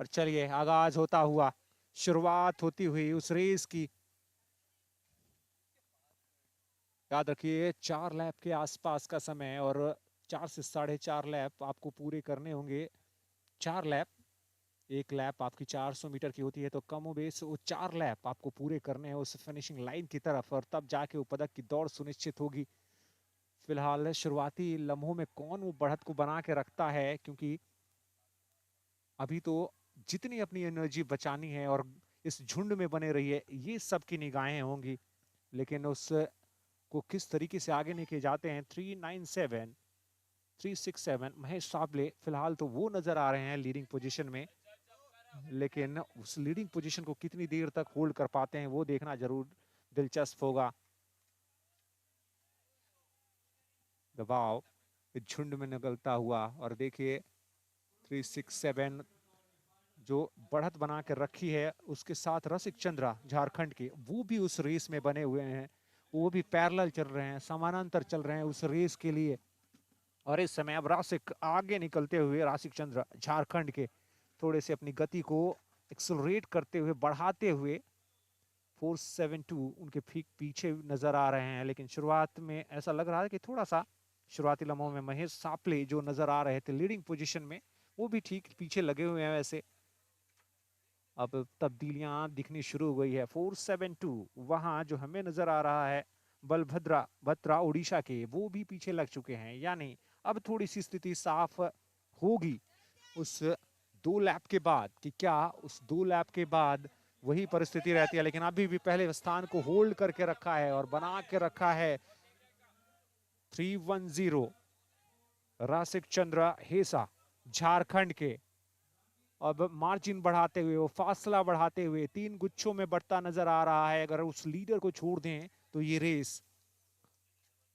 और चलिए आगाज होता हुआ, शुरुआत होती हुई उस रेस की। याद रखिए 4 लैप के आसपास का समय और 4 से 4.5 लैप आपको पूरे करने होंगे। 4 लैप, एक लैप आपकी 400 मीटर की होती है, तो कम बेस वो 4 लैप आपको पूरे करने हैं उस फिनिशिंग लाइन की तरफ, और तब जाके वो पदक की दौड़ सुनिश्चित होगी। फिलहाल शुरुआती लम्हों में कौन वो बढ़त को बना के रखता है, क्योंकि अभी तो जितनी अपनी एनर्जी बचानी है और इस झुंड में बने रही है, ये सबकी निगाहें होंगी। लेकिन उस को किस तरीके से आगे लेके जाते हैं। 397 367 महेश साबले फिलहाल तो वो नजर आ रहे हैं लीडिंग पोजीशन में, लेकिन उस लीडिंग पोजीशन को कितनी देर तक होल्ड कर पाते हैं वो देखना जरूर दिलचस्प होगा। दबाव झुंड में निकलता हुआ, और देखिए 367 जो बढ़त बना कर रखी है, उसके साथ रसिक चंद्रा झारखंड के, वो भी उस रेस में बने हुए हैं। वो भी पैरेलल चल रहे हैं, समानांतर चल रहे हैं उस रेस के लिए। और इस समय अब रासिक आगे निकलते हुए, रासिक चंद्र झारखंड के थोड़े से अपनी गति को एक्सेलरेट करते हुए, बढ़ाते हुए 472 उनके ठीक पीछे नजर आ रहे हैं। लेकिन शुरुआत में ऐसा लग रहा है कि थोड़ा सा शुरुआती लम्हों में महेश सापले जो नजर आ रहे थे लीडिंग पोजीशन में, वो भी ठीक पीछे लगे हुए हैं। वैसे अब तब्दीलियां दिखनी शुरू हो गई है। 472 वहां जो हमें नजर आ रहा है बलभद्रा भद्रा उड़ीसा के, वो भी पीछे लग चुके हैं। यानी अब थोड़ी सी स्थिति साफ होगी उस 2 लैप के बाद, कि क्या उस 2 लैप के बाद वही परिस्थिति रहती है। लेकिन अभी भी पहले स्थान को होल्ड करके रखा है और बना के रखा है 310 रासिक चंद्र हेसा झारखंड के। अब मार्जिन बढ़ाते हुए, वो फासला बढ़ाते हुए 3 गुच्छों में बढ़ता नजर आ रहा है। अगर उस लीडर को छोड़ दें तो ये रेस,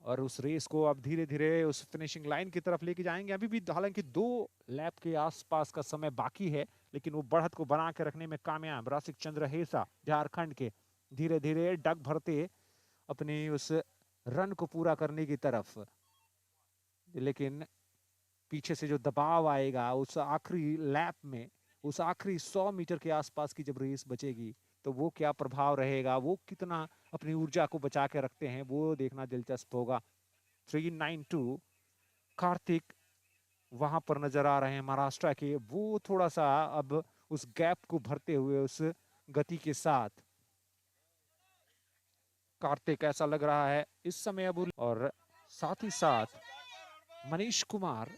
और उस रेस को अब धीरे धीरे उस फिनिशिंग लाइन की तरफ लेके जाएंगे। अभी भी हालांकि 2 लैप के आसपास का समय बाकी है, लेकिन वो बढ़त को बना के रखने में कामयाब रासिक चंद्र हेसा झारखंड के, धीरे धीरे डग भरते अपने उस रन को पूरा करने की तरफ। लेकिन पीछे से जो दबाव आएगा उस आखिरी लैप में, उस आखिरी 100 मीटर के आसपास की जब रेस बचेगी, तो वो क्या प्रभाव रहेगा, वो कितना अपनी ऊर्जा को बचा के रखते हैं, वो देखना दिलचस्प होगा। 392 कार्तिक वहां पर नजर आ रहे हैं महाराष्ट्र के, वो थोड़ा सा अब उस गैप को भरते हुए उस गति के साथ। कार्तिक ऐसा लग रहा है इस समय अब, और साथ ही साथ मनीष कुमार,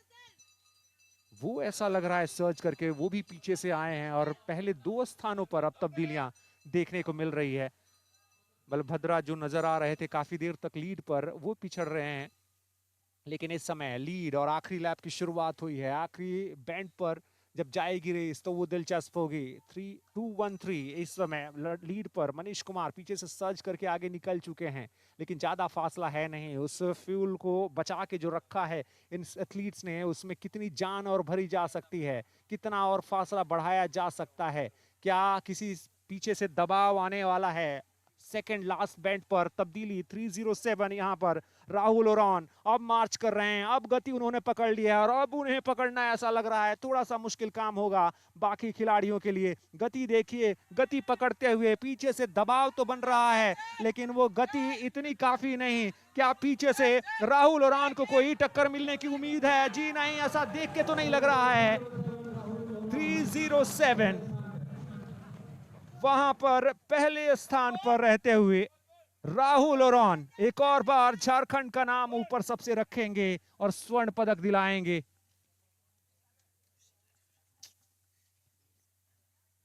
वो ऐसा लग रहा है सर्च करके वो भी पीछे से आए हैं, और पहले 2 स्थानों पर अब तब्दीलियां देखने को मिल रही है। बलभद्रा जो नजर आ रहे थे काफी देर तक लीड पर, वो पिछड़ रहे हैं। लेकिन इस समय लीड और आखिरी लैप की शुरुआत हुई है। आखिरी बैंड पर जब जाएगी रेस तो वो दिलचस्प होगी। 3213 इस समय लीड पर मनीष कुमार पीछे से सर्च करके आगे निकल चुके हैं, लेकिन ज्यादा फासला है नहीं। उस फ्यूल को बचा के जो रखा है इन एथलीट्स ने, उसमें कितनी जान और भरी जा सकती है, कितना और फासला बढ़ाया जा सकता है, क्या किसी पीछे से दबाव आने वाला है। सेकेंड लास्ट बैंड पर तब्दीली 307, यहाँ पर राहुल ओरान अब मार्च कर रहे हैं। अब गति उन्होंने पकड़ लिया है, और अब उन्हें पकड़ना ऐसा लग रहा है थोड़ा सा मुश्किल काम होगा बाकी खिलाड़ियों के लिए। गति देखिए, गति पकड़ते हुए पीछे से दबाव तो बन रहा है, लेकिन वो गति इतनी काफी नहीं। क्या पीछे से राहुल ओरान को कोई टक्कर मिलने की उम्मीद है? जी नहीं, ऐसा देख के तो नहीं लग रहा है। 307 वहां पर पहले स्थान पर रहते हुए राहुल ओरान एक और बार झारखंड का नाम ऊपर सबसे रखेंगे और स्वर्ण पदक दिलाएंगे।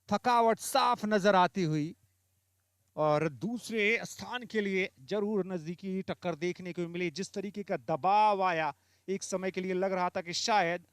थकावट साफ नजर आती हुई, और दूसरे स्थान के लिए जरूर नजदीकी टक्कर देखने को मिली। जिस तरीके का दबाव आया, एक समय के लिए लग रहा था कि शायद